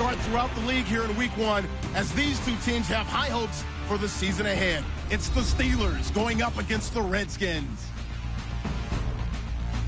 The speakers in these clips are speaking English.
start throughout the league here in week 1 as these two teams have high hopes for the season ahead. It's the Steelers going up against the Redskins.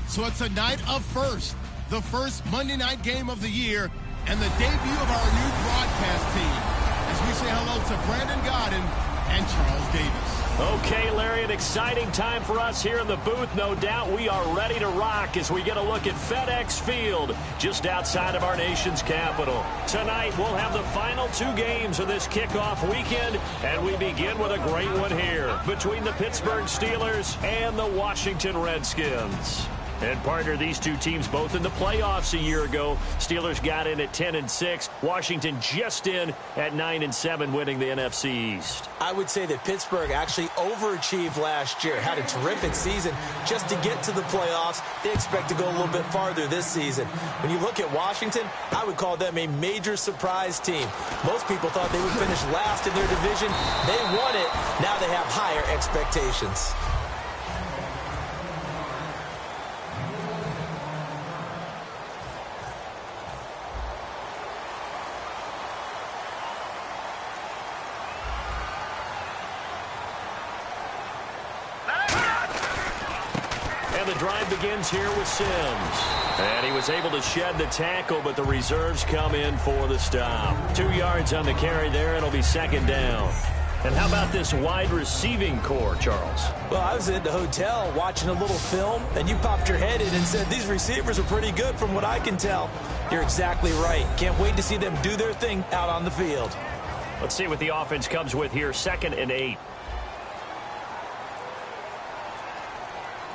So it's a night of first, the first Monday night game of the year, and the debut of our new broadcast team as we say hello to Brandon Godden and Charles Davis. Okay, Larry, an exciting time for us here in the booth. No doubt we are ready to rock as we get a look at FedEx Field just outside of our nation's capital. Tonight, we'll have the final 2 games of this kickoff weekend, and we begin with a great one here between the Pittsburgh Steelers and the Washington Redskins. And, partner, these two teams both in the playoffs a year ago. Steelers got in at 10-6. Washington just in at 9-7, winning the NFC East. I would say that Pittsburgh actually overachieved last year. Had a terrific season just to get to the playoffs. They expect to go a little bit farther this season. When you look at Washington, I would call them a major surprise team. Most people thought they would finish last in their division. They won it. Now they have higher expectations. The drive begins here with Sims. And he was able to shed the tackle, but the reserves come in for the stop. 2 yards on the carry there. It'll be second down. And how about this wide receiving core, Charles? Well, I was at the hotel watching a little film, and you popped your head in and said, these receivers are pretty good from what I can tell. You're exactly right. Can't wait to see them do their thing out on the field. Let's see what the offense comes with here. 2nd and 8.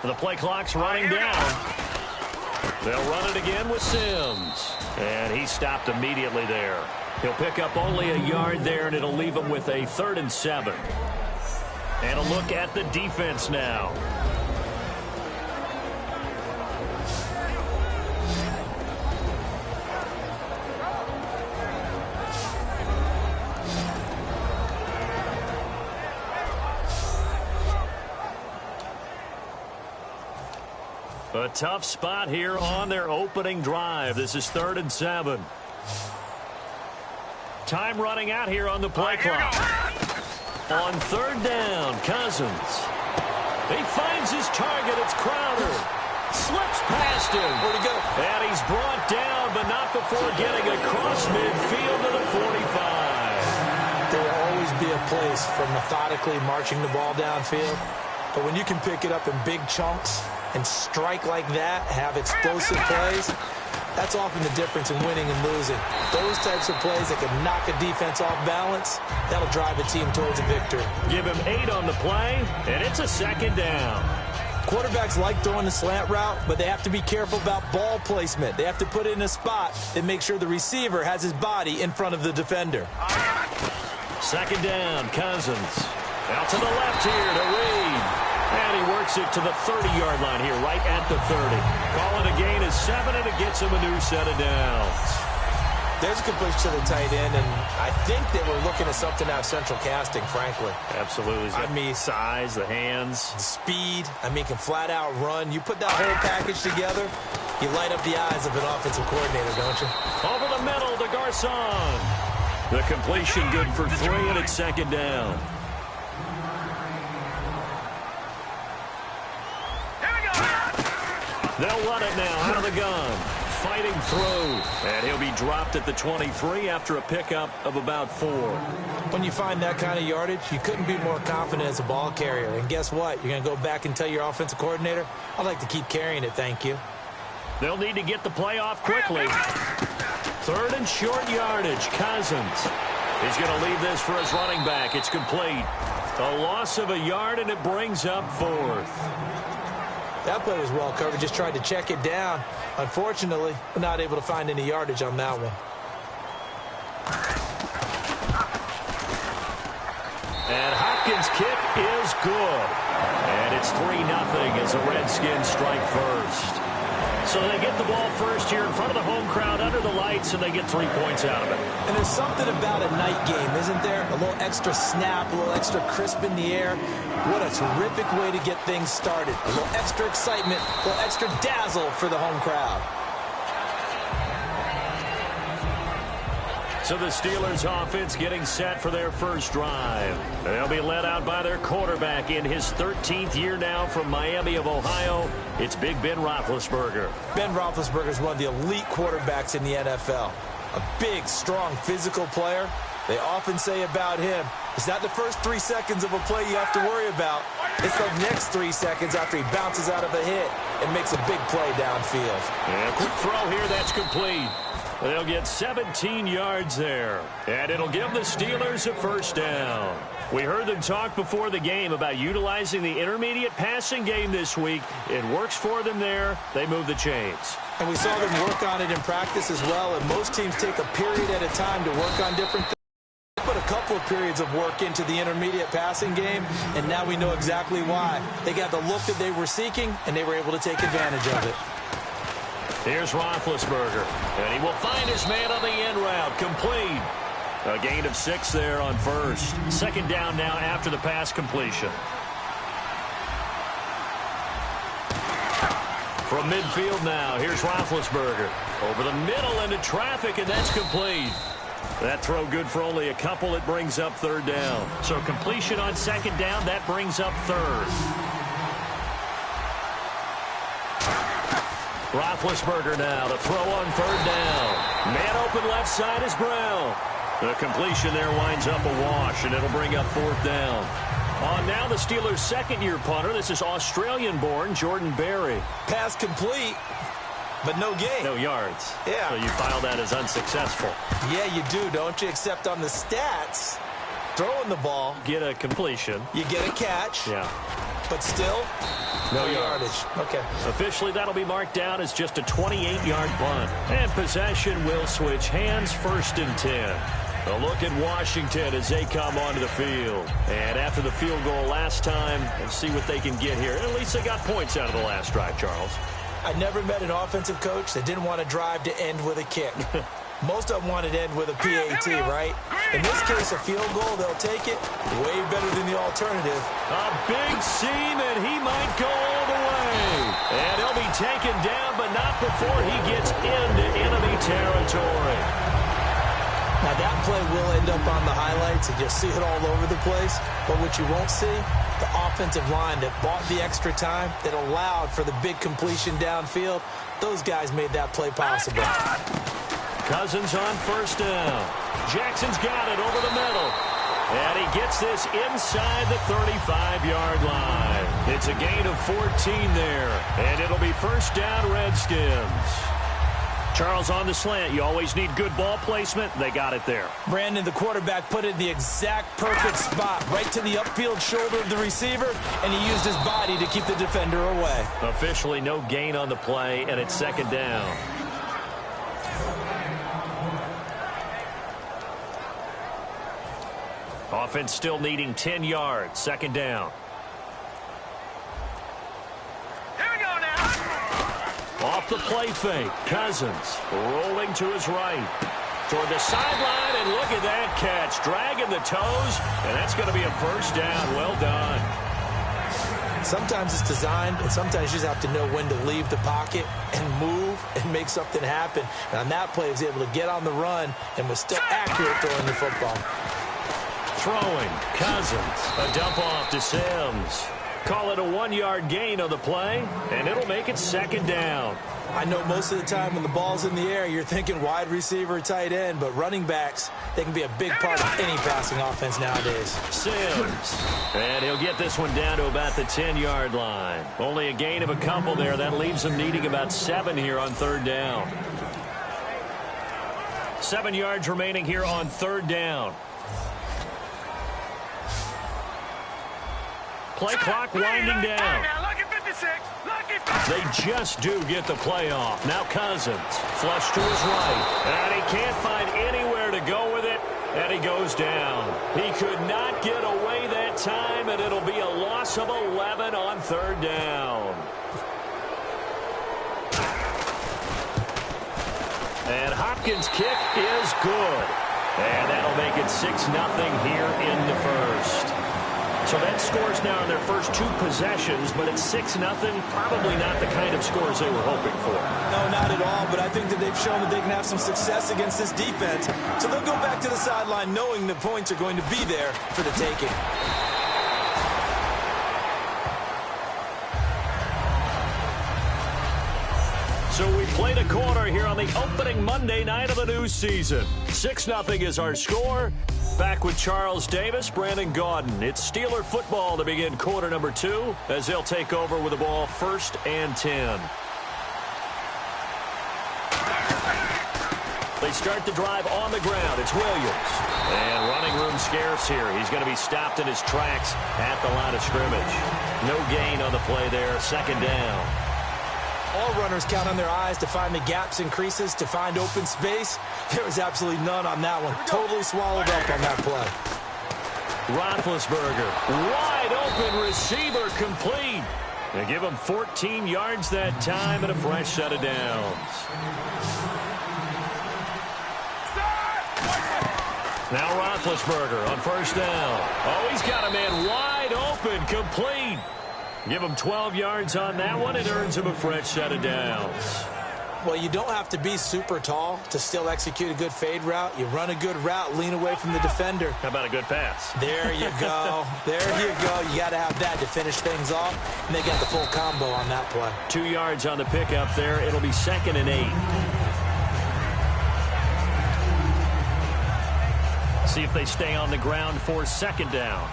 The play clock's running down. They'll run it again with Sims. And he stopped immediately there. He'll pick up only a yard there, and it'll leave him with a 3rd and 7. And a look at the defense now. A tough spot here on their opening drive. This is 3rd and 7. Time running out here on the play clock. On 3rd down, Cousins. He finds his target. It's Crowder. Slips past him. Where'd he go? And he's brought down, but not before getting across midfield to the 45. There will always be a place for methodically marching the ball downfield. But when you can pick it up in big chunks and strike like that, have explosive plays, that's often the difference in winning and losing. Those types of plays that can knock a defense off balance, that'll drive a team towards a victory. Give him 8 on the play, and it's a 2nd down. Quarterbacks like throwing the slant route, but they have to be careful about ball placement. They have to put it in a spot that makes sure the receiver has his body in front of the defender. 2nd down, Cousins. Out to the left here to Reed. And he works it to the 30-yard line here, right at the 30. Call it a gain of 7, and it gets him a new set of downs. There's a good push to the tight end, and I think that we're looking at something out of central casting, frankly. Absolutely. I mean, size, the hands. Speed. I mean, can flat out run. You put that whole package together, you light up the eyes of an offensive coordinator, don't you? Over the middle to Garcon. The completion good for 3, and it's 2nd down. They'll run it now out of the gun. Fighting through. And he'll be dropped at the 23 after a pickup of about 4. When you find that kind of yardage, you couldn't be more confident as a ball carrier. And guess what? You're going to go back and tell your offensive coordinator, I'd like to keep carrying it, thank you. They'll need to get the play off quickly. 3rd and short yardage. Cousins. He's going to leave this for his running back. It's complete. A loss of a yard, and it brings up 4th. That play was well covered. Just tried to check it down. Unfortunately, not able to find any yardage on that one. And Hopkins' kick is good. And it's 3-0 as the Redskins strike first. So they get the ball first here in front of the home crowd under the lights, and they get 3 points out of it. And there's something about a night game, isn't there? A little extra snap, a little extra crisp in the air. What a terrific way to get things started. A little extra excitement, a little extra dazzle for the home crowd. So the Steelers offense getting set for their first drive. They'll be led out by their quarterback in his 13th year now from Miami of Ohio. It's Big Ben Roethlisberger. Ben Roethlisberger is one of the elite quarterbacks in the NFL. A big, strong, physical player. They often say about him, it's not the first 3 seconds of a play you have to worry about. It's the next 3 seconds after he bounces out of a hit and makes a big play downfield. And a quick throw here, that's complete. They'll get 17 yards there. And it'll give the Steelers a first down. We heard them talk before the game about utilizing the intermediate passing game this week. It works for them there. They move the chains. And we saw them work on it in practice as well. And most teams take a period at a time to work on different things. Put a couple of periods of work into the intermediate passing game, and now we know exactly why. They got the look that they were seeking, and they were able to take advantage of it. Here's Roethlisberger, and he will find his man on the end route, complete. A gain of 6 there on first. Second down now after the pass completion. From midfield now, here's Roethlisberger. Over the middle into traffic, and that's complete. That throw good for only a couple. It brings up third down. So completion on second down, that brings up third. Roethlisberger now to throw on third down. Man open left side is Brown. The completion there winds up a wash, and it'll bring up fourth down. On now the Steelers' second-year punter. This is Australian-born Jordan Berry. Pass complete, but no gain. No yards. Yeah. So you file that as unsuccessful. Yeah, you do, don't you? Except on the stats, throwing the ball. Get a completion. You get a catch. Yeah. But still, no yardage. Okay. Officially, that'll be marked down as just a 28-yard punt. And possession will switch hands, 1st and 10. A look at Washington as they come onto the field. And after the field goal last time, let's see what they can get here. At least they got points out of the last drive, Charles. I never met an offensive coach that didn't want to drive to end with a kick. Most of them wanted to end with a PAT, right? In this case, a field goal, they'll take it. Way better than the alternative. A big seam, and he might go all the way. And he'll be taken down, but not before he gets into enemy territory. Now, that play will end up on the highlights, and you'll see it all over the place. But what you won't see, the offensive line that bought the extra time, that allowed for the big completion downfield, those guys made that play possible. Cousins on first down. Jackson's got it over the middle. And he gets this inside the 35-yard line. It's a gain of 14 there. And it'll be first down, Redskins. Charles, on the slant, you always need good ball placement. They got it there. Brandon, the quarterback, put it in the exact perfect spot, right to the upfield shoulder of the receiver, and he used his body to keep the defender away. Officially no gain on the play, and it's second down. Offense still needing 10 yards. Second down. Off the play fake. Cousins rolling to his right. Toward the sideline, and look at that catch. Dragging the toes, and that's going to be a first down. Well done. Sometimes it's designed, and sometimes you just have to know when to leave the pocket and move and make something happen. And on that play, he was able to get on the run and was still accurate throwing the football. Throwing, Cousins. A dump off to Sims. Call it a 1-yard gain on the play, and it'll make it second down. I know most of the time when the ball's in the air, you're thinking wide receiver, tight end, but running backs, they can be a big part of any passing offense nowadays. Sims. And he'll get this one down to about the 10-yard line. Only a gain of a couple there. That leaves them needing about 7 here on third down. 7 yards remaining here on third down. Play clock winding down. They just do get the play off. Now Cousins, flush to his right. And he can't find anywhere to go with it, and he goes down. He could not get away that time, and it'll be a loss of 11 on third down. And Hopkins' kick is good. And that'll make it 6-0 here in the first. So that scores now in their first 2 possessions, but it's 6-0. Probably not the kind of scores they were hoping for. No, not at all, but I think that they've shown that they can have some success against this defense. So they'll go back sideline knowing the points are going to be there for the taking. So we played a quarter here on the opening Monday night of the new season. 6-0 is our score. Back with Charles Davis, Brandon Gaudin. It's Steeler football to begin quarter number 2 as they'll take over with the ball 1st and 10. They start the drive on the ground. It's Williams. And running room scarce here. He's going to be stopped in his tracks at the line of scrimmage. No gain on the play there. 2nd down. All runners count on their eyes to find the gaps and creases, to find open space. There was absolutely none on that one. Totally swallowed up on that play. Roethlisberger, wide open receiver, complete. They give him 14 yards that time and a fresh set of downs. Now Roethlisberger on 1st down. Oh, he's got a man wide open, complete. Give him 12 yards on that one. It earns him a fresh set of downs. Well, you don't have to be super tall to still execute a good fade route. You run a good route, lean away from the defender. How about a good pass? There you go. There you go. You got to have that to finish things off. And they got the full combo on that play. 2 yards on the pickup there. It'll be 2nd and 8. See if they stay on the ground for 2nd down.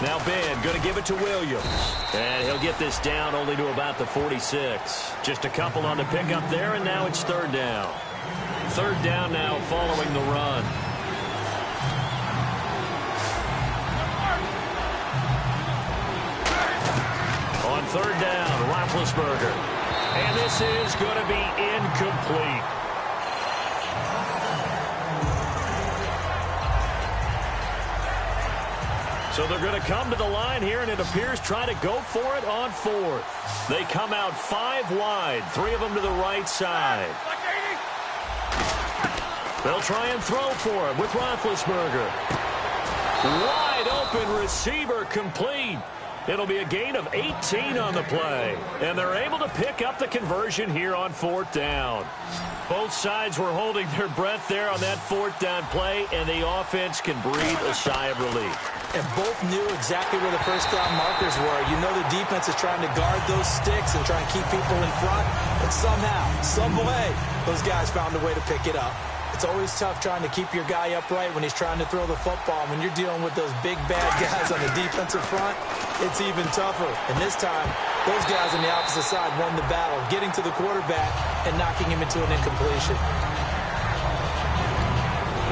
Now Ben going to give it to Williams. And he'll get this down only to about the 46. Just a couple on the pickup there, and now it's 3rd down. 3rd down now following the run. On 3rd down, Roethlisberger. And this is going to be incomplete. So they're going to come to the line here, and it appears trying to go for it on 4th. They come out 5 wide, 3 of them to the right side. They'll try and throw for it with Roethlisberger. Wide open receiver, complete. It'll be a gain of 18 on the play. And they're able to pick up the conversion here on 4th down. Both sides were holding their breath there on that 4th down play, and the offense can breathe a sigh of relief. And both knew exactly where the 1st down markers were. You know the defense is trying to guard those sticks and try and keep people in front. And somehow, some way, those guys found a way to pick it up. It's always tough trying to keep your guy upright when he's trying to throw the football. When you're dealing with those big, bad guys on the defensive front, it's even tougher. And this time, those guys on the opposite side won the battle, getting to the quarterback and knocking him into an incompletion.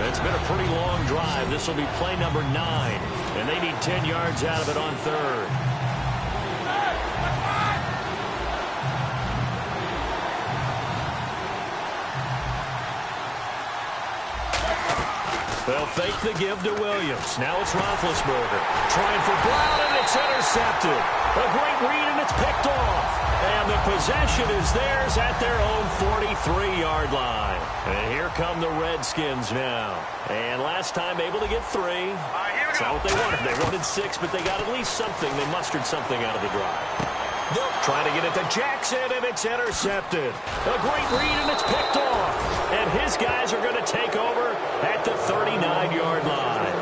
It's been a pretty long drive. This will be play number 9, and they need 10 yards out of it on 3rd. They'll fake the give to Williams. Now it's Roethlisberger. Trying for Brown, and it's intercepted. A great read, and it's picked off. And the possession is theirs at their own 43-yard line. And here come the Redskins now. And last time able to get 3. That's not what they wanted. They wanted 6, but they got at least something. They mustered something out of the drive. Trying to get it to Jackson, and it's intercepted. A great read, and it's picked off. And his guys are going to take over at the 39-yard line.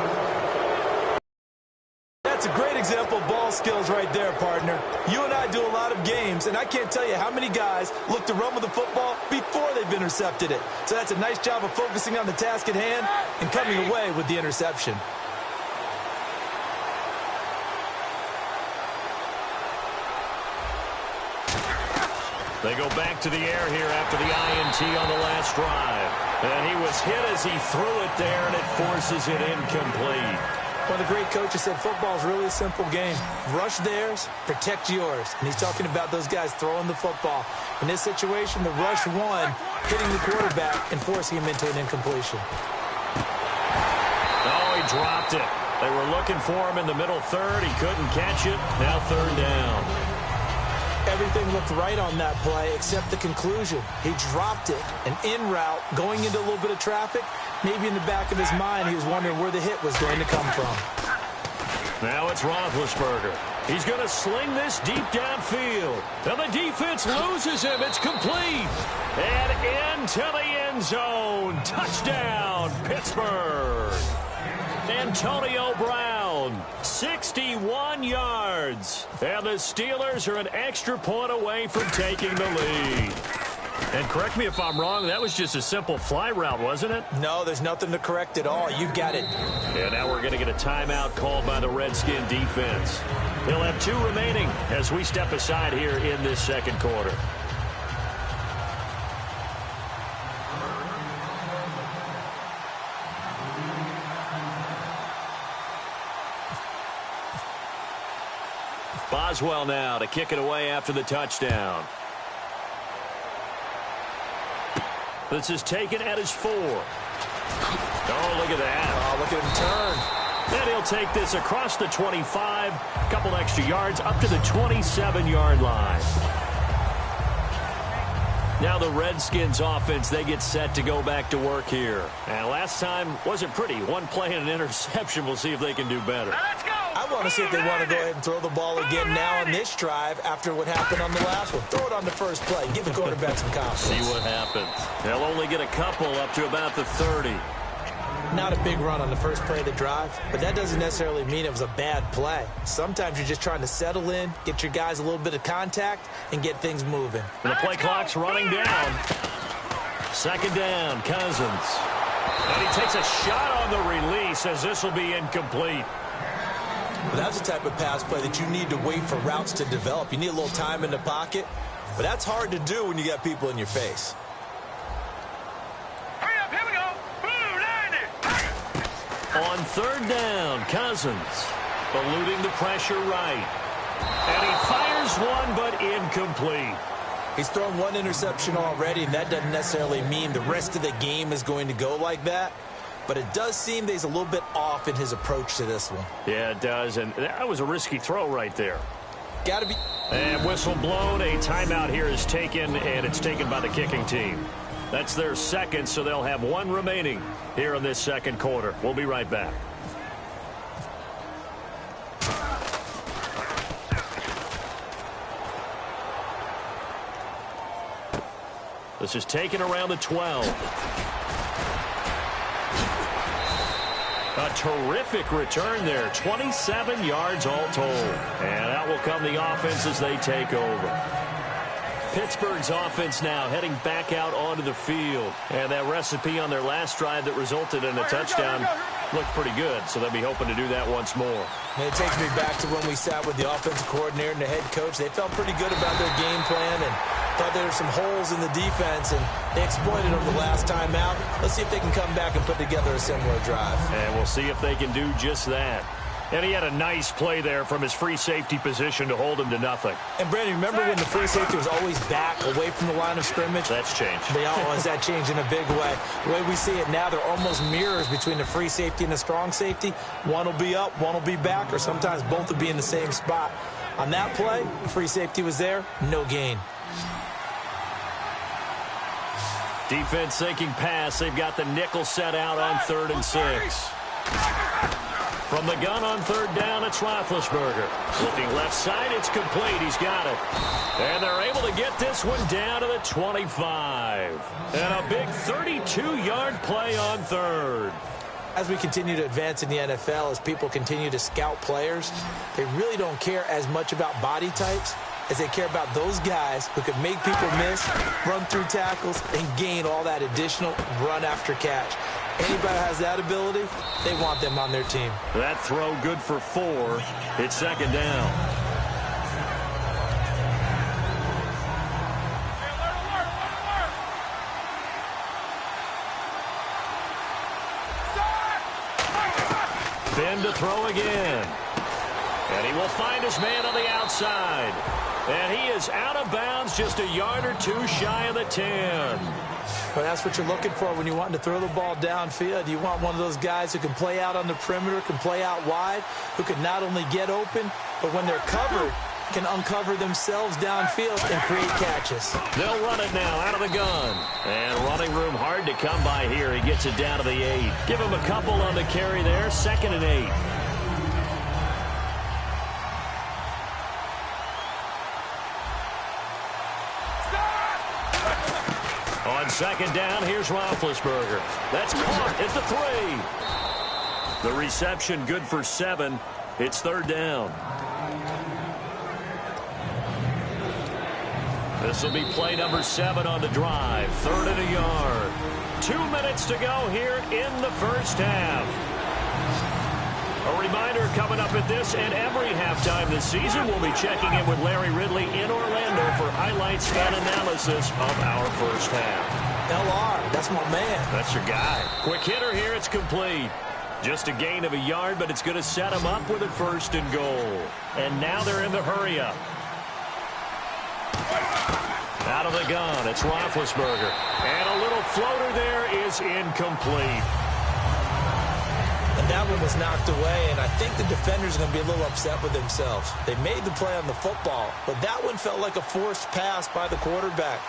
That's a great example of ball skills right there, partner. You and I do a lot of games, and I can't tell you how many guys look to run with the football before they've intercepted it. So that's a nice job of focusing on the task at hand and coming away with the interception. They go back to the air here after the INT on the last drive. And he was hit as he threw it there, and it forces it incomplete. Well, the great coach has said football is really a simple game. Rush theirs, protect yours. And he's talking about those guys throwing the football. In this situation, the rush won, hitting the quarterback and forcing him into an incompletion. Oh, he dropped it. They were looking for him in the middle 3rd. He couldn't catch it. Now 3rd down. Everything looked right on that play except the conclusion. He dropped it, and en route, going into a little bit of traffic, maybe in the back of his mind he was wondering where the hit was going to come from. Now it's Roethlisberger. He's going to sling this deep downfield. And the defense loses him. It's complete. And into the end zone. Touchdown, Pittsburgh. Antonio Brown, 61 yards. And the Steelers are an extra point away from taking the lead. And correct me if I'm wrong, that was just a simple fly route, wasn't it? No, there's nothing to correct at all. You've got it. And now we're going to get a timeout called by the Redskin defense. He'll have 2 remaining as we step aside here in this second quarter. Boswell now to kick it away after the touchdown. This is taken at his 4. Oh, look at that. Oh, look at him turn. Then he'll take this across the 25, a couple extra yards up to the 27-yard line. Now the Redskins offense, they get set to go back to work here. And last time wasn't pretty. One play and an interception. We'll see if they can do better. Let's go. I want to see if they want to go ahead and throw the ball again now on this drive after what happened on the last one. Throw it on the first play. Give the quarterback some confidence. See what happens. They'll only get a couple up to about the 30. Not a big run on the first play of the drive, but that doesn't necessarily mean it was a bad play. Sometimes you're just trying to settle in, get your guys a little bit of contact, and get things moving. And the play clock's running down. Second down, Cousins. And he takes a shot on the release as this will be incomplete. But that's the type of pass play that you need to wait for routes to develop. You need a little time in the pocket, but that's hard to do when you got people in your face. Hurry up, here we go. Boom, land it. On third down, Cousins eluding the pressure right. And he fires one, but incomplete. He's thrown 1 interception already, and that doesn't necessarily mean the rest of the game is going to go like that. But it does seem that he's a little bit off in his approach to this one. Yeah, it does, and that was a risky throw right there. Got to be. And whistle blown. A timeout here is taken, and it's taken by the kicking team. That's their second, so they'll have 1 remaining here in this second quarter. We'll be right back. This is taken around the 12. A terrific return there. 27 yards all told. And out will come the offense as they take over. Pittsburgh's offense now heading back out onto the field. And that recipe on their last drive that resulted in a touchdown looked pretty good. So they'll be hoping to do that once more. And it takes me back to when we sat with the offensive coordinator and the head coach. They felt pretty good about their game plan and thought there were some holes in the defense, and they exploited them the last time out. Let's see if they can come back and put together a similar drive. And we'll see if they can do just that. And he had a nice play there from his free safety position to hold him to nothing. And, Brandon, remember when the free safety was always back away from the line of scrimmage? That's changed. They always that changed in a big way. The way we see it now, they're almost mirrors between the free safety and the strong safety. One will be up, one will be back, or sometimes both will be in the same spot. On that play, free safety was there, no gain. Defense sinking pass. They've got the nickel set out on 3rd and 6. From the gun on 3rd down, it's Roethlisberger. Looking left side, it's complete. He's got it. And they're able to get this one down to the 25. And a big 32-yard play on 3rd. As we continue to advance in the NFL, as people continue to scout players, they really don't care as much about body types as they care about those guys who can make people miss, run through tackles, and gain all that additional run after catch. Anybody who has that ability, they want them on their team. That throw good for 4. It's 2nd down. Ben to throw again. And he will find his man on the outside. And he is out of bounds, just a yard or 2 shy of the 10. But that's what you're looking for when you're wanting to throw the ball downfield. You want one of those guys who can play out on the perimeter, can play out wide, who can not only get open, but when they're covered, can uncover themselves downfield and create catches. They'll run it now out of the gun. And running room hard to come by here. He gets it down to the 8. Give him a couple on the carry there. 2nd and 8. On second down, here's Roethlisberger. That's caught at the 3. The reception good for 7. It's third down. This will be play number 7 on the drive. 3rd and a yard. 2 minutes to go here in the first half. A reminder coming up at this and every halftime this season, we'll be checking in with Larry Ridley in Orlando for highlights and analysis of our first half. LR, that's my man. That's your guy. Quick hitter here, it's complete. Just a gain of a yard, but it's going to set him up with a 1st and goal. And now they're in the hurry-up. Out of the gun, it's Roethlisberger. And a little floater there is incomplete. And that one was knocked away, and I think the defender's going to be a little upset with themselves. They made the play on the football, but that one felt like a forced pass by the quarterback.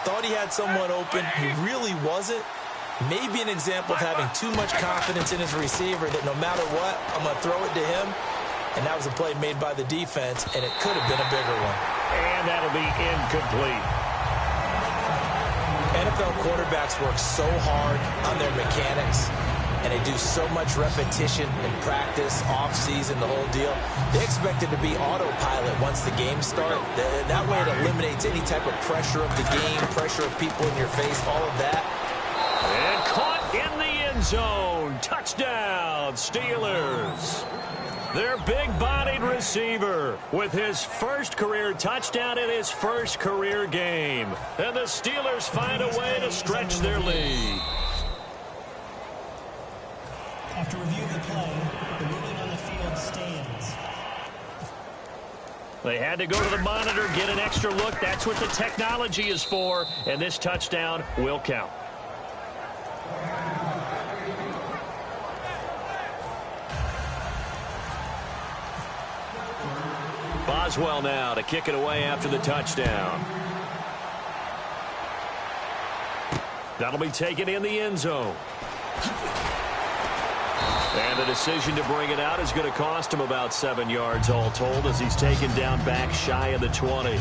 Thought he had someone open. He really wasn't. Maybe an example of having too much confidence in his receiver that no matter what, I'm going to throw it to him. And that was a play made by the defense, and it could have been a bigger one. And that'll be incomplete. NFL quarterbacks work so hard on their mechanics, and they do so much repetition and practice, off-season, the whole deal. They expect it to be autopilot once the games start. That way it eliminates any type of pressure of the game, pressure of people in your face, all of that. And caught in the end zone. Touchdown, Steelers. Their big-bodied receiver with his first career touchdown in his first career game. And the Steelers find a way to stretch their lead. After review of the play, the ruling on the field stands. They had to go to the monitor, get an extra look. That's what the technology is for. And this touchdown will count. Boswell now to kick it away after the touchdown. That'll be taken in the end zone. And the decision to bring it out is going to cost him about 7 yards all told as he's taken down back shy of the 20.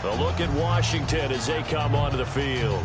A look at Washington as they come onto the field.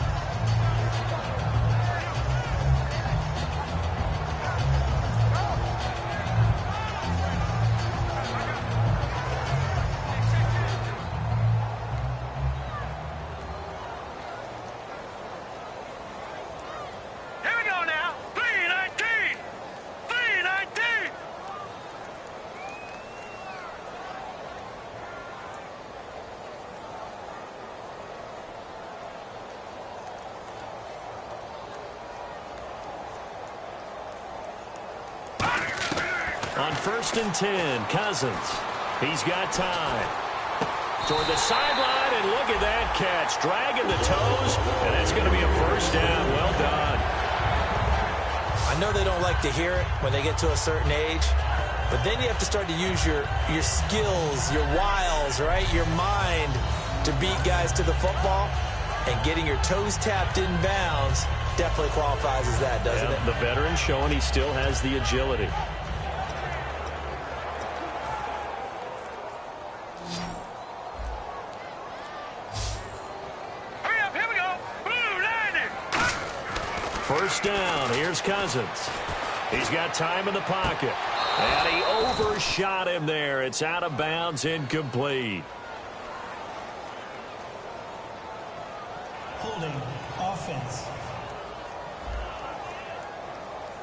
On 1st and 10, Cousins. He's got time. Toward the sideline, and look at that catch. Dragging the toes, and that's going to be a 1st down. Well done. I know they don't like to hear it when they get to a certain age, but then you have to start to use your skills, your wiles, right? Your mind to beat guys to the football, and getting your toes tapped in bounds definitely qualifies as that, doesn't it? The veteran showing he still has the agility. First down, here's Cousins. He's got time in the pocket. And he overshot him there. It's out of bounds, incomplete. Holding, offense.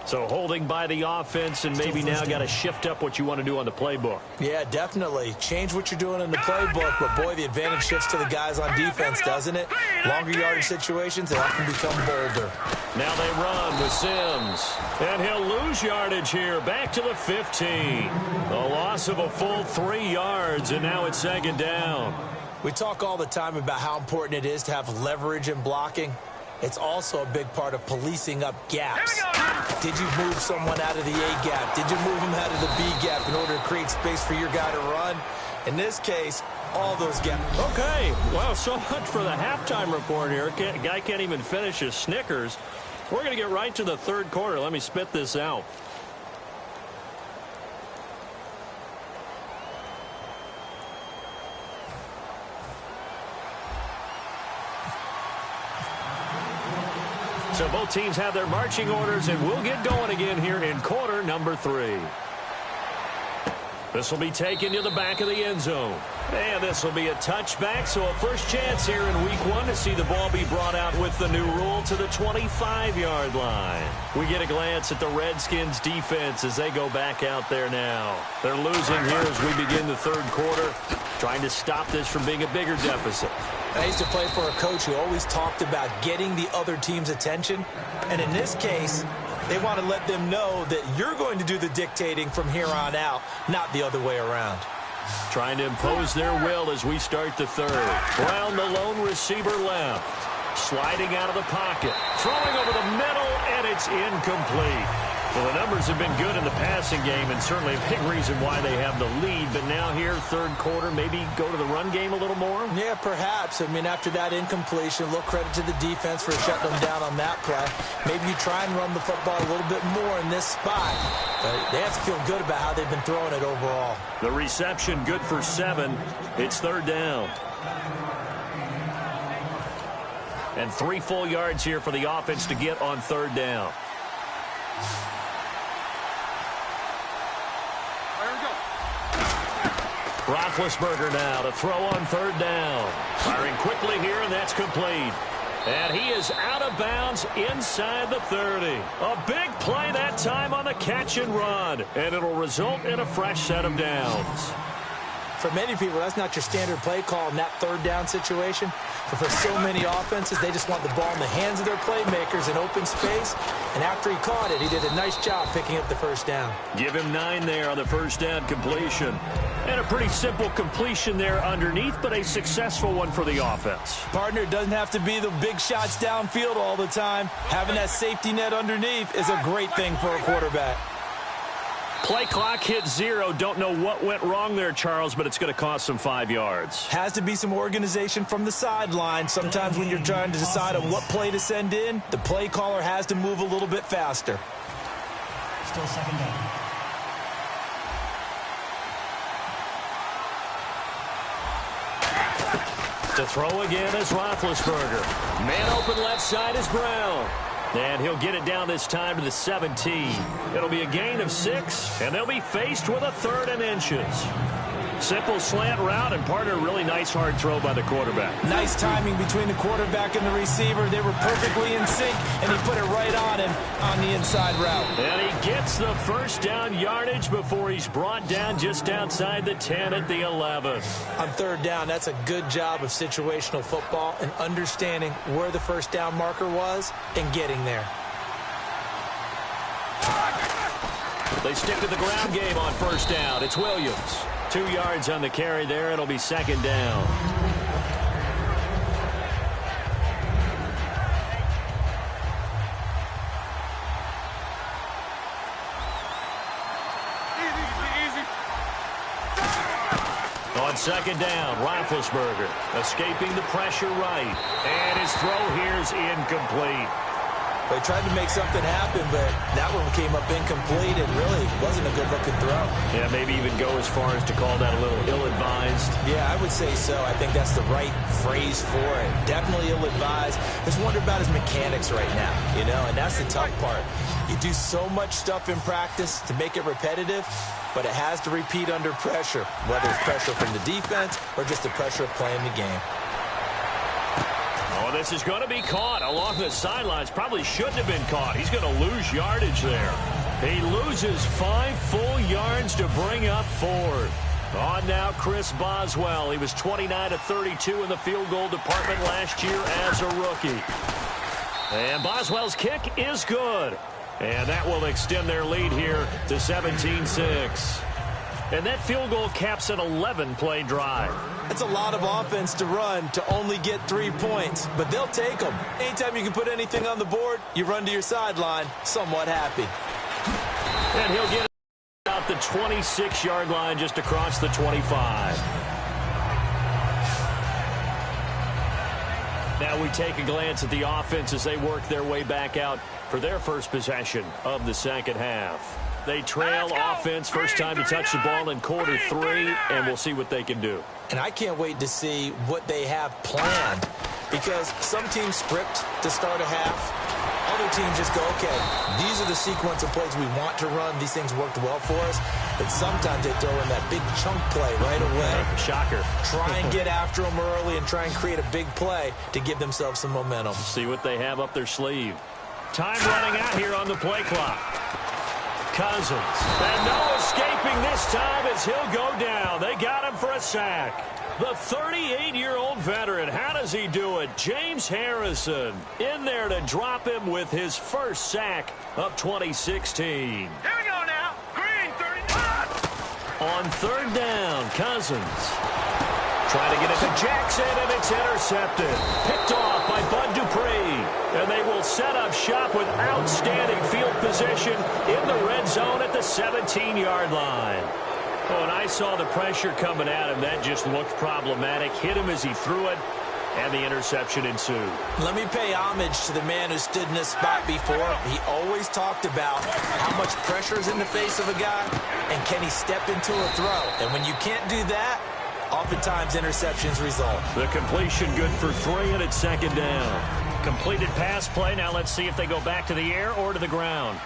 So holding by the offense, and maybe now got to shift up what you want to do on the playbook. Yeah, definitely. Change what you're doing in the playbook, but boy, the advantage shifts to the guys on defense, doesn't it? Longer yardage situations, they often become bolder. Now they run with Sims, and he'll lose yardage here, back to the 15. A loss of a full 3 yards, and now it's 2nd down. We talk all the time about how important it is to have leverage in blocking. It's also a big part of policing up gaps. Did you move someone out of the A gap? Did you move them out of the B gap in order to create space for your guy to run? In this case, all those gaps. Okay, well, so much for the halftime report here. Guy can't even finish his Snickers. We're going to get right to the 3rd quarter. Let me spit this out. So both teams have their marching orders, and we'll get going again here in quarter number 3. This will be taken to the back of the end zone. And this will be a touchback, so a first chance here in week 1 to see the ball be brought out with the new rule to the 25-yard line. We get a glance at the Redskins defense as they go back out there now. They're losing here as we begin the third quarter, trying to stop this from being a bigger deficit. I used to play for a coach who always talked about getting the other team's attention. And in this case, they want to let them know that you're going to do the dictating from here on out, not the other way around. Trying to impose their will as we start the third. Brown, the lone receiver left. Sliding out of the pocket. Throwing over the middle, and it's incomplete. Well, the numbers have been good in the passing game, and certainly a big reason why they have the lead. But now here, third quarter, maybe go to the run game a little more? Yeah, perhaps. I mean, after that incompletion, a little credit to the defense for shutting them down on that play. Maybe you try and run the football a little bit more in this spot. But they have to feel good about how they've been throwing it overall. The reception good for 7. It's third down. And 3 full yards here for the offense to get on third down. Roethlisberger now to throw on third down. Firing quickly here, and that's complete. And he is out of bounds inside the 30. A big play that time on the catch and run. And it'll result in a fresh set of downs. For many people, that's not your standard play call in that third down situation. But for so many offenses, they just want the ball in the hands of their playmakers in open space. And after he caught it, he did a nice job picking up the first down. Give him 9 there on the first down completion. And a pretty simple completion there underneath, but a successful one for the offense. Partner, doesn't have to be the big shots downfield all the time. Having that safety net underneath is a great thing for a quarterback. Play clock hit 0. Don't know what went wrong there, Charles, but it's going to cost them 5 yards. Has to be some organization from the sideline. Sometimes when you're trying to decide on what play to send in, the play caller has to move a little bit faster. Still second down. To throw again is Roethlisberger. Man open left side is Brown. And he'll get it down this time to the 17. It'll be a gain of 6, and they'll be faced with a 3rd and inches. Simple slant route, and partner, really nice hard throw by the quarterback. Nice timing between the quarterback and the receiver. They were perfectly in sync, and he put it right on him on the inside route. And he gets the first down yardage before he's brought down just outside the 10 at the 11. On third down, that's a good job of situational football and understanding where the first down marker was and getting there. They stick to the ground game on first down. It's Williams. 2 yards on the carry there. It'll be second down. On second down, Roethlisberger escaping the pressure right. And his throw here is incomplete. They tried to make something happen, but that one came up incomplete and really wasn't a good-looking throw. Yeah, maybe even go as far as to call that a little ill-advised. Yeah, I would say so. I think that's the right phrase for it. Definitely ill-advised. Just wonder about his mechanics right now, you know, and that's the tough part. You do so much stuff in practice to make it repetitive, but it has to repeat under pressure, whether it's pressure from the defense or just the pressure of playing the game. Oh, this is going to be caught along the sidelines. Probably shouldn't have been caught. He's going to lose yardage there. He loses 5 full yards to bring up 4th. On now, Chris Boswell. He was 29 of 32 in the field goal department last year as a rookie. And Boswell's kick is good. And that will extend their lead here to 17-6. And that field goal caps an 11-play drive. That's a lot of offense to run to only get 3 points, but they'll take them. Anytime you can put anything on the board, you run to your sideline somewhat happy. And he'll get out the 26-yard line just across the 25. Now we take a glance at the offense as they work their way back out for their first possession of the second half. They trail offense, first time to touch the ball in quarter 3, and we'll see what they can do. And I can't wait to see what they have planned, because some teams script to start a half. Other teams just go, okay, these are the sequence of plays we want to run. These things worked well for us. But sometimes they throw in that big chunk play right away. Shocker. Try and get after them early and try and create a big play to give themselves some momentum. See what they have up their sleeve. Time running out here on the play clock. Cousins. And no escaping this time as he'll go down. They got him for a sack. The 38-year-old veteran, how does he do it? James Harrison in there to drop him with his first sack of 2016. Here we go now. Green, 39. On third down, Cousins. Trying to get it to Jackson, and it's intercepted. Picked off by Bud Dupree. And they will set up shop with outstanding field position in the red zone at the 17-yard line. Oh, and I saw the pressure coming at him. That just looked problematic. Hit him as he threw it, and the interception ensued. Let me pay homage to the man who stood in this spot before. He always talked about how much pressure is in the face of a guy, and can he step into a throw. And when you can't do that, oftentimes interceptions result. The completion good for 3, and it's second down. Completed pass play. Now let's see if they go back to the air or to the ground.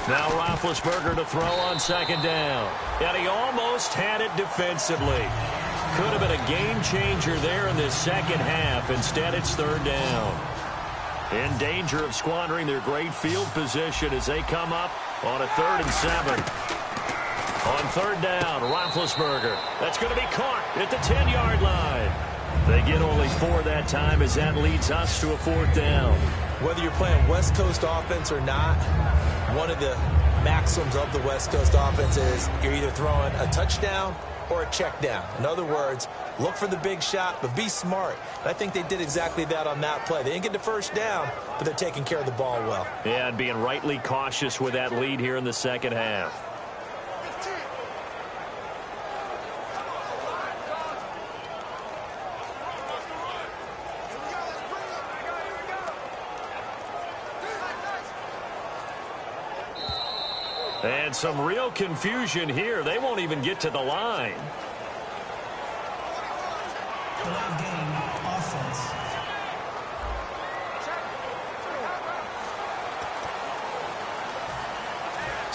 Now Roethlisberger to throw on second down. And he almost had it defensively. Could have been a game changer there in this second half. Instead, it's third down. In danger of squandering their great field position as they come up on a 3rd and 7. On third down, Roethlisberger. That's going to be caught at the 10-yard line. They get only 4 that time as that leads us to a 4th down. Whether you're playing West Coast offense or not, one of the maxims of the West Coast offense is you're either throwing a touchdown or a check down. In other words, look for the big shot, but be smart. And I think they did exactly that on that play. They didn't get the first down, but they're taking care of the ball well. Yeah, and being rightly cautious with that lead here in the second half. And some real confusion here. They won't even get to the line. Delay game, offense.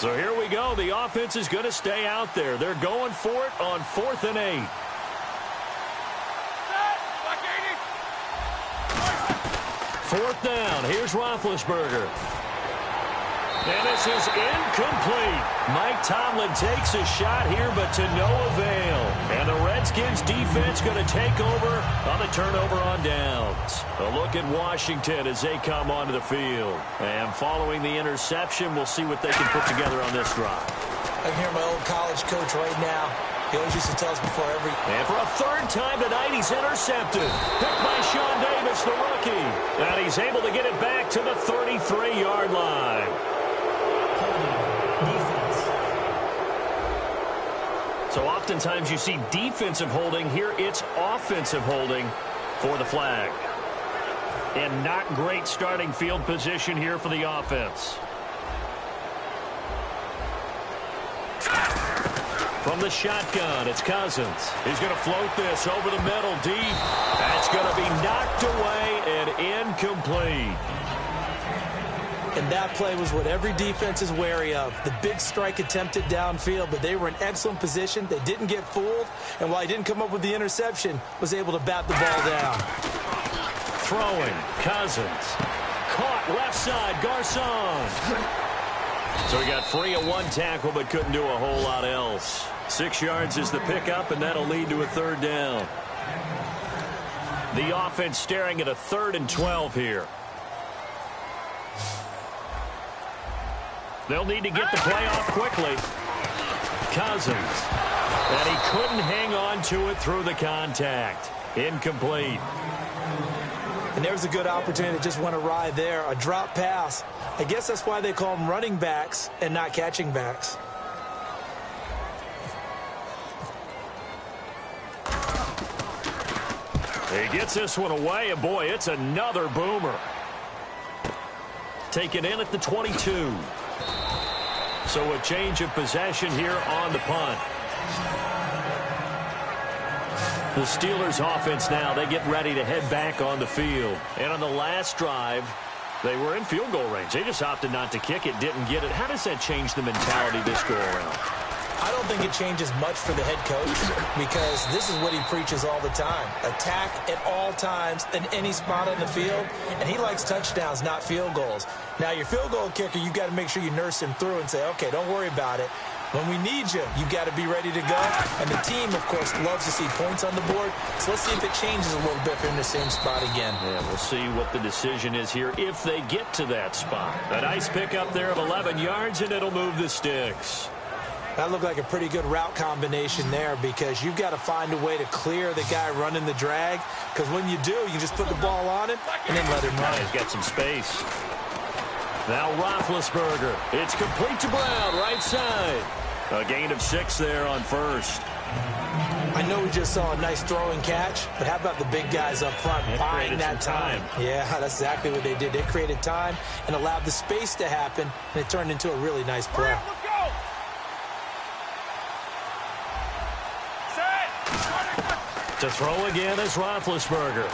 So here we go. The offense is going to stay out there. They're going for it on 4th and 8. Fourth down. Here's Roethlisberger. And this is incomplete. Mike Tomlin takes a shot here, but to no avail. And the Redskins defense going to take over on the turnover on downs. A look at Washington as they come onto the field. And following the interception, we'll see what they can put together on this drive. I can hear my old college coach right now. He always used to tell us before every... And for a 3rd time tonight, he's intercepted. Picked by Sean Davis, the rookie. And he's able to get it back to the 33-yard line. So oftentimes you see defensive holding. Here it's offensive holding for the flag. And not great starting field position here for the offense. From the shotgun, it's Cousins. He's going to float this over the middle deep. That's going to be knocked away and incomplete. And that play was what every defense is wary of. The big strike attempted downfield, but they were in excellent position. They didn't get fooled, and while he didn't come up with the interception, was able to bat the ball down. Throwing, Cousins. Caught left side, Garcon. So he got free of 1 tackle, but couldn't do a whole lot else. 6 yards is the pickup, and that'll lead to a 3rd down. The offense staring at a 3rd and 12 here. They'll need to get the play off quickly. Cousins. And he couldn't hang on to it through the contact. Incomplete. And there's a good opportunity to just went awry there. A drop pass. I guess that's why they call them running backs and not catching backs. He gets this one away, and boy, it's another boomer. Taken in at the 22. So a change of possession here on the punt. The Steelers offense now, they get ready to head back on the field. And on the last drive, they were in field goal range. They just opted not to kick it, didn't get it. How does that change the mentality this go around? I don't think it changes much for the head coach because this is what he preaches all the time. Attack at all times in any spot on the field, and he likes touchdowns, not field goals. Now, your field goal kicker, you got to make sure you nurse him through and say, okay, don't worry about it. When we need you, you got to be ready to go. And the team, of course, loves to see points on the board. So let's see if it changes a little bit if they're in the same spot again. Yeah, we'll see what the decision is here if they get to that spot. A nice pickup there of 11 yards, and it'll move the sticks. That looked like a pretty good route combination there because you've got to find a way to clear the guy running the drag. Because when you do, you just put the ball on him and then let him run. He's got some space. Now Roethlisberger. It's complete to Brown, right side. A gain of 6 there on first. I know we just saw a nice throwing catch, but how about the big guys up front buying that time? Yeah, that's exactly what they did. They created time and allowed the space to happen, and it turned into a really nice play. Let's go. Set. To throw again is Roethlisberger.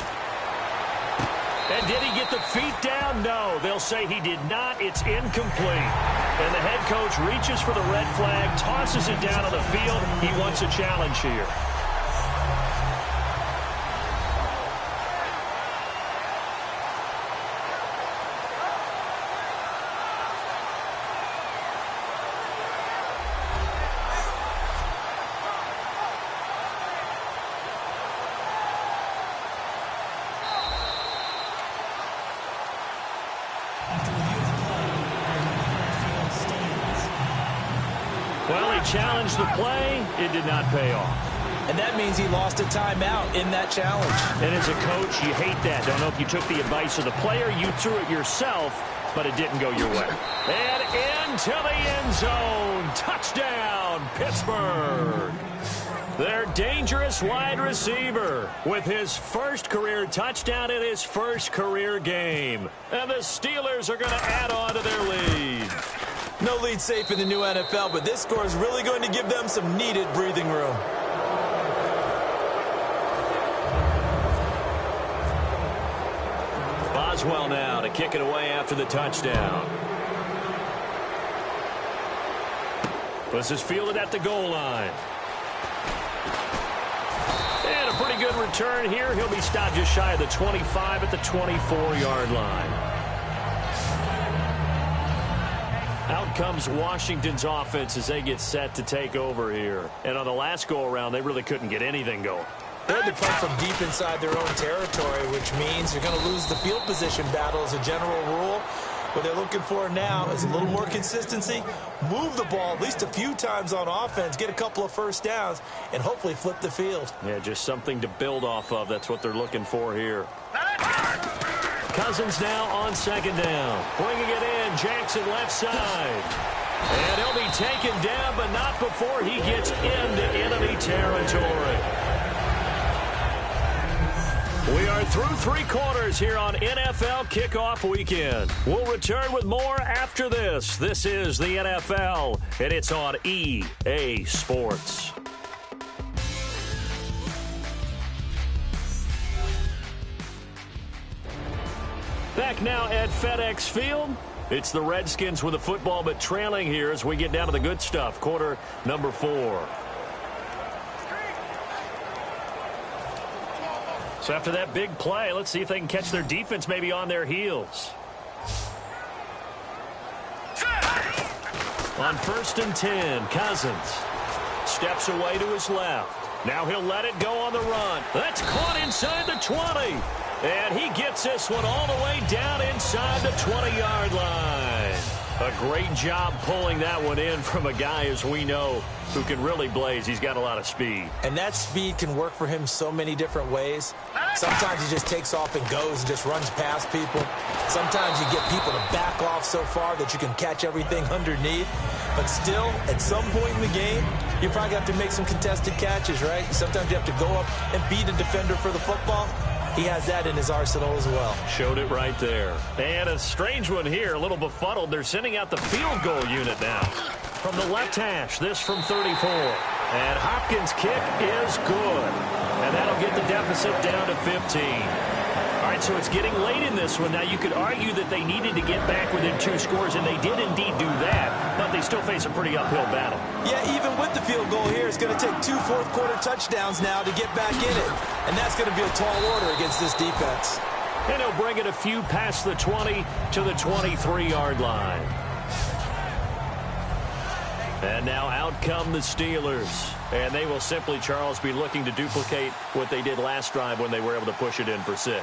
And did he get the feet down? No. They'll say he did not. It's incomplete. And the head coach reaches for the red flag, tosses it down on the field. He wants a challenge here. Well, he challenged the play. It did not pay off. And that means he lost a timeout in that challenge. And as a coach, you hate that. Don't know if you took the advice of the player. You threw it yourself, but it didn't go your way. And into the end zone. Touchdown, Pittsburgh. Their dangerous wide receiver with his first career touchdown in his first career game. And the Steelers are going to add on to their lead. No lead safe in the new NFL, but this score is really going to give them some needed breathing room. Boswell now to kick it away after the touchdown. This is fielded at the goal line. And a pretty good return here. He'll be stopped just shy of the 25 at the 24-yard line. Out comes Washington's offense as they get set to take over here. And on the last go-around, they really couldn't get anything going. They had to come from deep inside their own territory, which means you're going to lose the field position battle as a general rule. What they're looking for now is a little more consistency, move the ball at least a few times on offense, get a couple of first downs, and hopefully flip the field. Yeah, just something to build off of. That's what they're looking for here. Cousins now on second down. Bringing it in, Jackson left side. And he'll be taken down, but not before he gets into enemy territory. We are through 3 quarters here on NFL Kickoff Weekend. We'll return with more after this. This is the NFL, and it's on EA Sports. Back now at FedEx Field. It's the Redskins with the football, but trailing here as we get down to the good stuff. Quarter number 4. So after that big play, let's see if they can catch their defense maybe on their heels. On 1st and 10, Cousins steps away to his left. Now he'll let it go on the run. That's caught inside the 20. And he gets this one all the way down inside the 20-yard line. A great job pulling that one in from a guy, as we know, who can really blaze. He's got a lot of speed. And that speed can work for him so many different ways. Sometimes he just takes off and goes and just runs past people. Sometimes you get people to back off so far that you can catch everything underneath. But still, at some point in the game, you probably have to make some contested catches, right? Sometimes you have to go up and beat a defender for the football. He has that in his arsenal as well. Showed it right there. And a strange one here, a little befuddled. They're sending out the field goal unit now. From the left hash, this from 34. And Hopkins' kick is good. And that'll get the deficit down to 15. All right, so it's getting late in this one. Now, you could argue that they needed to get back within 2 scores, and they did indeed do that, but they still face a pretty uphill battle. Yeah, even with the field goal here, it's going to take 2 fourth-quarter touchdowns now to get back in it. And that's going to be a tall order against this defense. And he'll bring it a few past the 20 to the 23-yard line. And now out come the Steelers. And they will simply, Charles, be looking to duplicate what they did last drive when they were able to push it in for 6.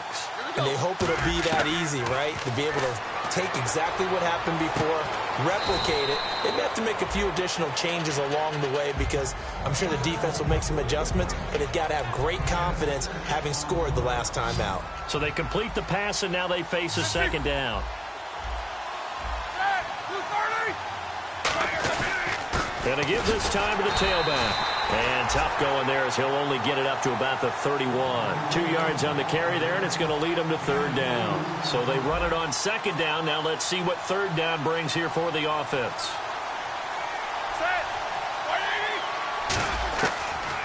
And they hope it'll be that easy, right? To be able to take exactly what happened before, replicate it. They may have to make a few additional changes along the way because I'm sure the defense will make some adjustments, but they've got to have great confidence having scored the last time out. So they complete the pass, and now they face a second down. Going to give this time to the tailback. And tough going there as he'll only get it up to about the 31. 2 yards on the carry there, and it's going to lead them to 3rd down. So they run it on 2nd down. Now let's see what 3rd down brings here for the offense.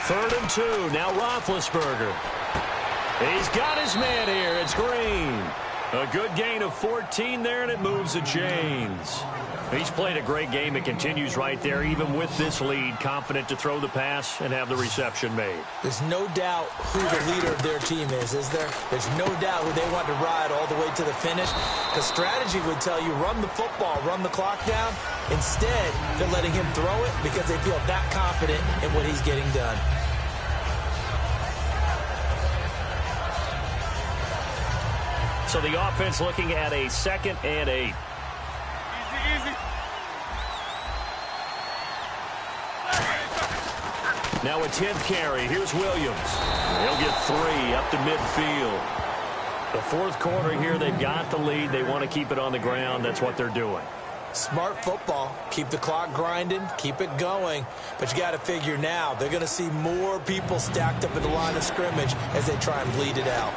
3rd and 2. Now Roethlisberger. He's got his man here. It's Green. A good gain of 14 there, and it moves the chains. He's played a great game and continues right there, even with this lead, confident to throw the pass and have the reception made. There's no doubt who the leader of their team is there? There's no doubt who they want to ride all the way to the finish. Because strategy would tell you, run the football, run the clock down. Instead, they're letting him throw it because they feel that confident in what he's getting done. So the offense looking at a 2nd and 8. Easy. Now a 10th carry. Here's Williams. He'll get 3 up to midfield. The 4th quarter here, they've got the lead. They want to keep it on the ground. That's what they're doing. Smart football. Keep the clock grinding. Keep it going. But you got to figure now, they're going to see more people stacked up in the line of scrimmage as they try and bleed it out.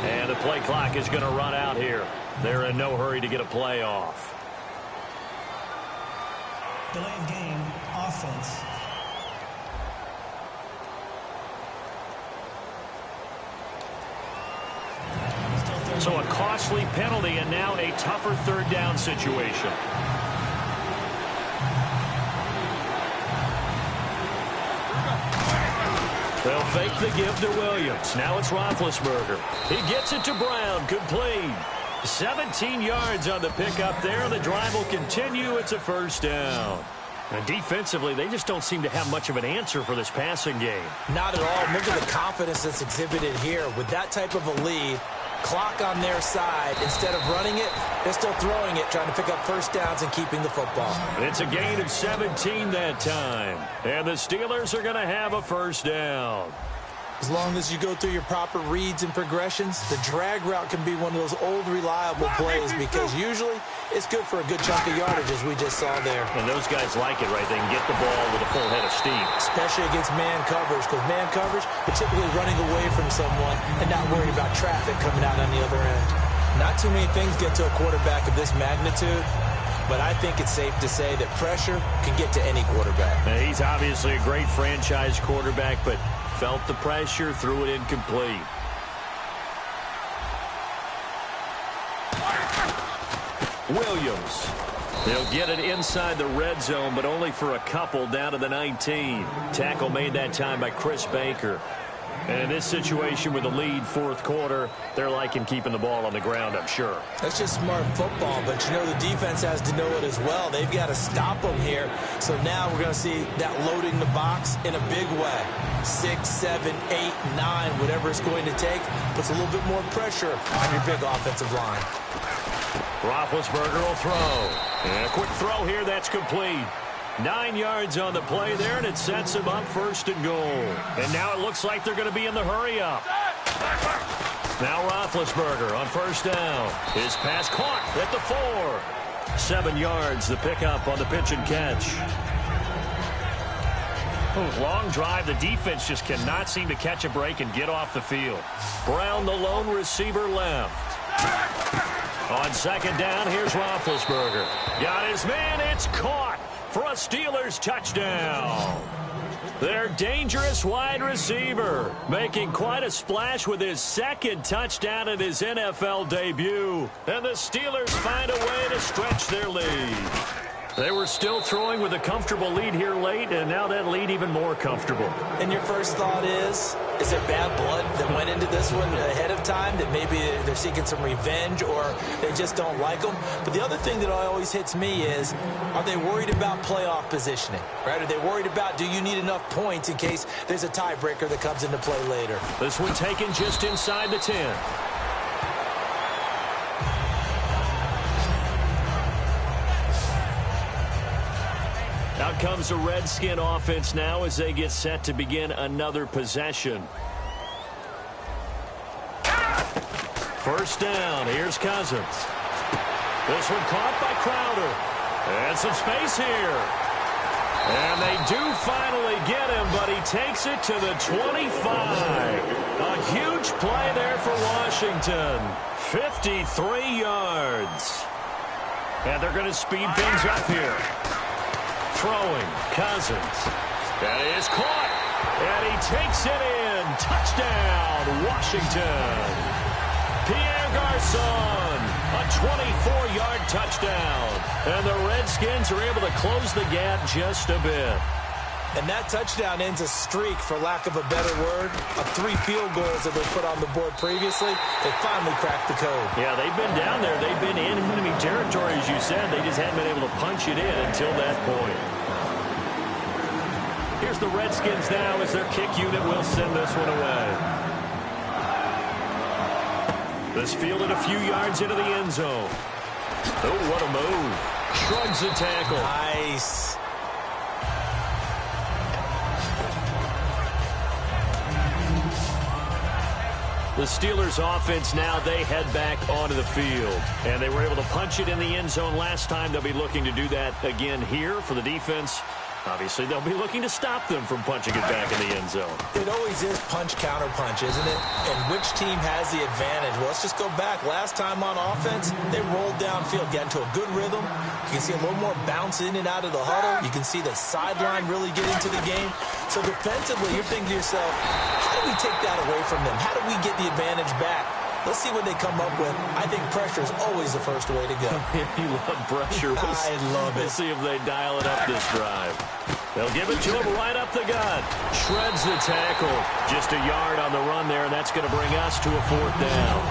And the play clock is going to run out here. They're in no hurry to get a play off. Delay of game, offense. So a costly penalty and now a tougher 3rd down situation. They'll fake the give to Williams. Now it's Roethlisberger. He gets it to Brown. Complete. 17 yards on the pickup there. The drive will continue. It's a 1st down. And defensively, they just don't seem to have much of an answer for this passing game. Not at all. Look at the confidence that's exhibited here. With that type of a lead, clock on their side, instead of running it, they're still throwing it, trying to pick up 1st downs and keeping the football. It's a gain of 17 that time. And the Steelers are going to have a 1st down. As long as you go through your proper reads and progressions, the drag route can be one of those old reliable plays because usually it's good for a good chunk of yardage, as we just saw there. And those guys like it, right? They can get the ball with a full head of steam. Especially against man coverage, because man coverage, you're typically running away from someone and not worried about traffic coming out on the other end. Not too many things get to a quarterback of this magnitude, but I think it's safe to say that pressure can get to any quarterback. Now, he's obviously a great franchise quarterback, but felt the pressure, threw it incomplete. Williams. They'll get it inside the red zone, but only for a couple down to the 19. Tackle made that time by Chris Baker. And in this situation with the lead 4th quarter, they're liking keeping the ball on the ground, I'm sure. That's just smart football, but you know the defense has to know it as well. They've got to stop them here. So now we're going to see that loading the box in a big way. 6, 7, 8, 9, whatever it's going to take, puts a little bit more pressure on your big offensive line. Roethlisberger will throw. And a quick throw here, that's complete. 9 yards on the play there, and it sets him up 1st and goal. And now it looks like they're going to be in the hurry-up. Now Roethlisberger on 1st down. His pass caught at the 4. 7 yards, the pickup on the pitch and catch. Long drive. The defense just cannot seem to catch a break and get off the field. Brown, the lone receiver, left. On second down, here's Roethlisberger. Got his man. It's caught for a Steelers touchdown. Their dangerous wide receiver making quite a splash with his second touchdown in his NFL debut. And the Steelers find a way to stretch their lead. They were still throwing with a comfortable lead here late, and now that lead even more comfortable. And your first thought is there bad blood that went into this one ahead of time, that maybe they're seeking some revenge or they just don't like them? But the other thing that always hits me is, are they worried about playoff positioning? Right? Are they worried about, do you need enough points in case there's a tiebreaker that comes into play later? This one taken just inside the 10. Out comes the Redskin offense now as they get set to begin another possession. First down. Here's Cousins. This one caught by Crowder. And some space here. And they do finally get him, but he takes it to the 25. A huge play there for Washington. 53 yards. And they're going to speed things up here. Throwing, Cousins. That is caught. And he takes it in. Touchdown, Washington. Pierre Garçon, a 24-yard touchdown. And the Redskins are able to close the gap just a bit. And that touchdown ends a streak, for lack of a better word, of 3 field goals that were put on the board previously. They finally cracked the code. Yeah, they've been down there. They've been in enemy territory, as you said. They just haven't been able to punch it in until that point. Here's the Redskins now as their kick unit will send this one away. This fielded a few yards into the end zone. Oh, what a move. Shrugs the tackle. Nice. The Steelers offense now, they head back onto the field. And they were able to punch it in the end zone last time. They'll be looking to do that again here for the defense. Obviously, they'll be looking to stop them from punching it back in the end zone. It always is punch-counter-punch, isn't it? And which team has the advantage? Well, let's just go back. Last time on offense, they rolled downfield, got into a good rhythm. You can see a little more bounce in and out of the huddle. You can see the sideline really get into the game. So defensively, you're thinking to yourself, how do we take that away from them? How do we get the advantage back? Let's see what they come up with. I think pressure is always the first way to go. You love pressure. I love it. We'll see if they dial it up this drive. They'll give it to him right up the gut. Shreds the tackle. Just a yard on the run there, and that's going to bring us to a 4th down.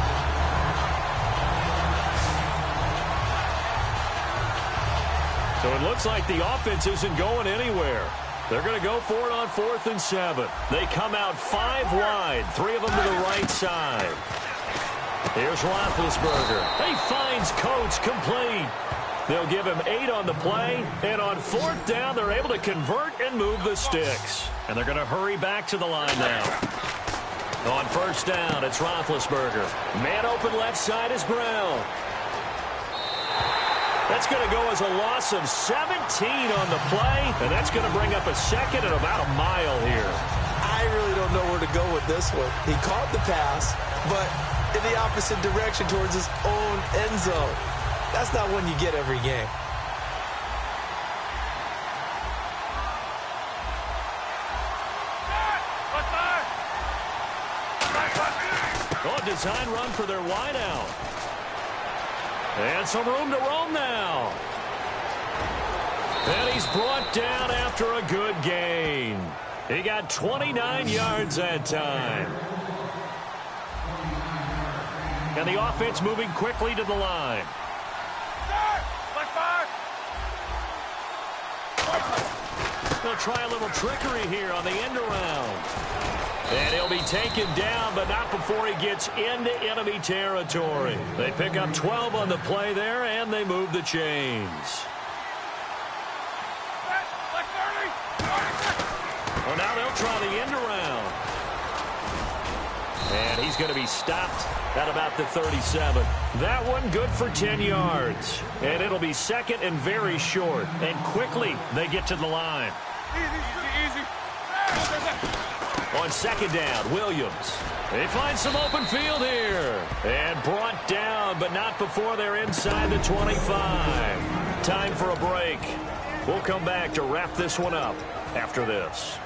So it looks like the offense isn't going anywhere. They're going to go for it on 4th and 7. They come out 5 wide, 3 of them to the right side. Here's Roethlisberger. He finds Coates complete. They'll give him 8 on the play, and on 4th down, they're able to convert and move the sticks. And they're going to hurry back to the line now. On 1st down, it's Roethlisberger. Man open left side is Brown. That's going to go as a loss of 17 on the play, and that's going to bring up a second and about a mile here. I really don't know where to go with this one. He caught the pass, but in the opposite direction towards his own end zone. That's not one you get every game. Oh, design run for their wideout. And some room to roam now. And he's brought down after a good gain. He got 29 yards that time. And the offense moving quickly to the line. They'll try a little trickery here on the end around. And he'll be taken down, but not before he gets into enemy territory. They pick up 12 on the play there, and they move the chains. Well, now they'll try the end around. And he's going to be stopped at about the 37. That one good for 10 yards. And it'll be second and very short. And quickly they get to the line. Easy. On second down, Williams. They find some open field here. And brought down, but not before they're inside the 25. Time for a break. We'll come back to wrap this one up after this.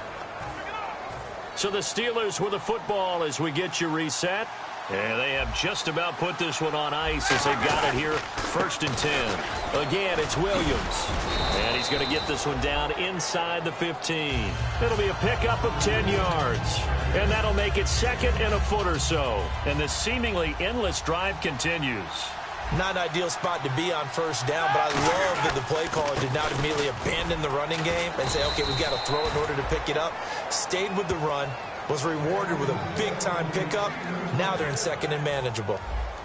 So the Steelers with the football as we get you reset. And they have just about put this one on ice as they've got it here, 1st and 10. Again, it's Williams. And he's going to get this one down inside the 15. It'll be a pickup of 10 yards. And that'll make it 2nd and a foot or so. And the seemingly endless drive continues. Not an ideal spot to be on 1st down, but I love that the play caller did not immediately abandon the running game and say, okay, we've got to throw in order to pick it up. Stayed with the run. Was rewarded with a big-time pickup. Now they're in 2nd and manageable.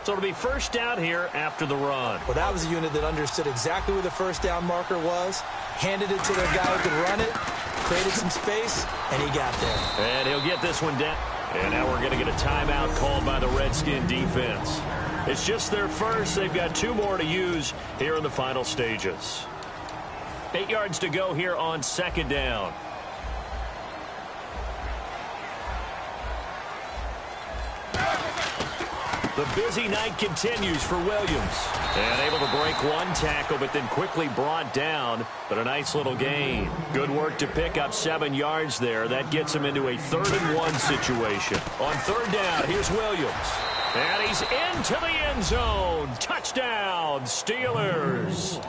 So it'll be 1st down here after the run. Well, that was a unit that understood exactly where the 1st down marker was, handed it to their guy who could run it, created some space, and he got there. And he'll get this one down. And now we're going to get a timeout called by the Redskin defense. It's just their first. They've got 2 more to use here in the final stages. 8 yards to go here on 2nd down. The busy night continues for Williams. And able to break one tackle, but then quickly brought down. But a nice little gain. Good work to pick up 7 yards there. That gets him into a 3rd and 1 situation. On 3rd down, here's Williams. And he's into the end zone. Touchdown, Steelers.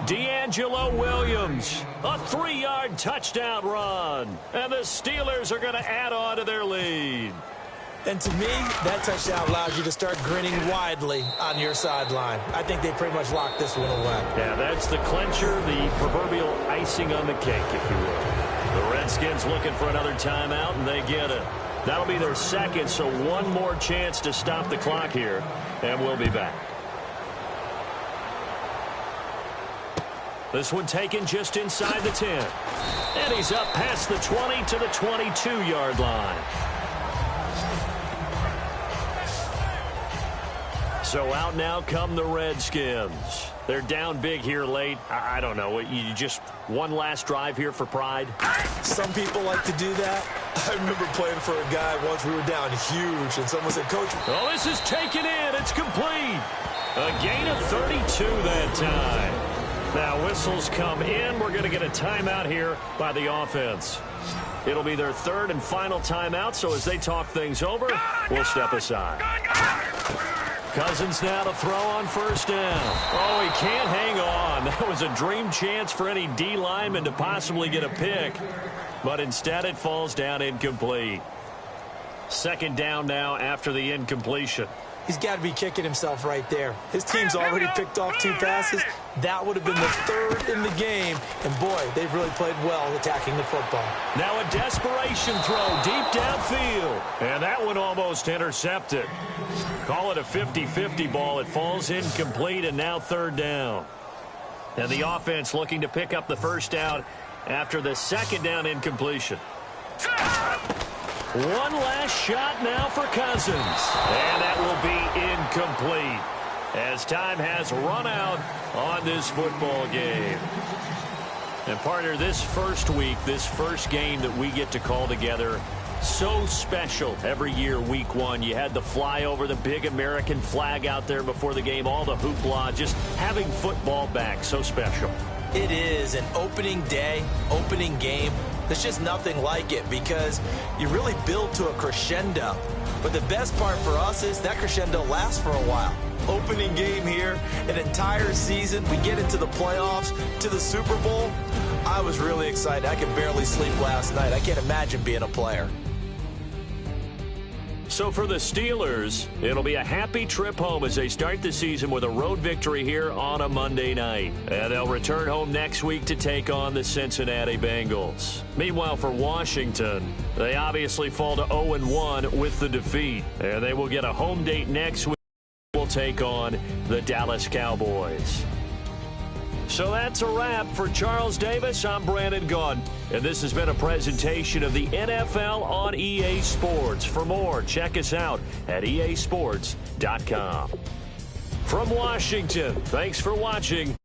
D'Angelo Williams, a 3-yard touchdown run. And the Steelers are going to add on to their lead. And to me, that touchdown allows you to start grinning widely on your sideline. I think they pretty much locked this one away. Yeah, that's the clincher, the proverbial icing on the cake, if you will. The Redskins looking for another timeout, and they get it. That'll be their 2nd, so one more chance to stop the clock here, and we'll be back. This one taken just inside the 10. And he's up past the 20 to the 22-yard line. So out now come the Redskins. They're down big here late. I don't know. You just one last drive here for pride? Some people like to do that. I remember playing for a guy once. We were down huge, and someone said, Coach. Oh, this is taken in. It's complete. A gain of 32 that time. Now whistles come in. We're going to get a timeout here by the offense. It'll be their 3rd and final timeout, so as they talk things over, we'll step aside. Cousins now to throw on 1st down. Oh, he can't hang on. That was a dream chance for any D lineman to possibly get a pick. But instead it falls down incomplete. 2nd down now after the incompletion. He's got to be kicking himself right there. His team's already picked off 2 passes. That would have been the 3rd in the game. And, boy, they've really played well attacking the football. Now a desperation throw deep downfield. And that one almost intercepted. Call it a 50-50 ball. It falls incomplete, and now 3rd down. And the offense looking to pick up the 1st down after the 2nd down incompletion. One last shot now for Cousins. And that will be incomplete as time has run out on this football game. And partner, this first week, this first game that we get to call together, so special every year, week 1. You had the flyover, the big American flag out there before the game, all the hoopla, just having football back, so special. It is an opening day, opening game. There's just nothing like it because you really build to a crescendo. But the best part for us is that crescendo lasts for a while. Opening game here, an entire season. We get into the playoffs, to the Super Bowl. I was really excited. I could barely sleep last night. I can't imagine being a player. So for the Steelers, it'll be a happy trip home as they start the season with a road victory here on a Monday night. And they'll return home next week to take on the Cincinnati Bengals. Meanwhile, for Washington, they obviously fall to 0-1 with the defeat. And they will get a home date next week. Will take on the Dallas Cowboys. So that's a wrap. For Charles Davis, I'm Brandon Gaudin, and this has been a presentation of the NFL on EA Sports. For more, check us out at easports.com. From Washington, thanks for watching.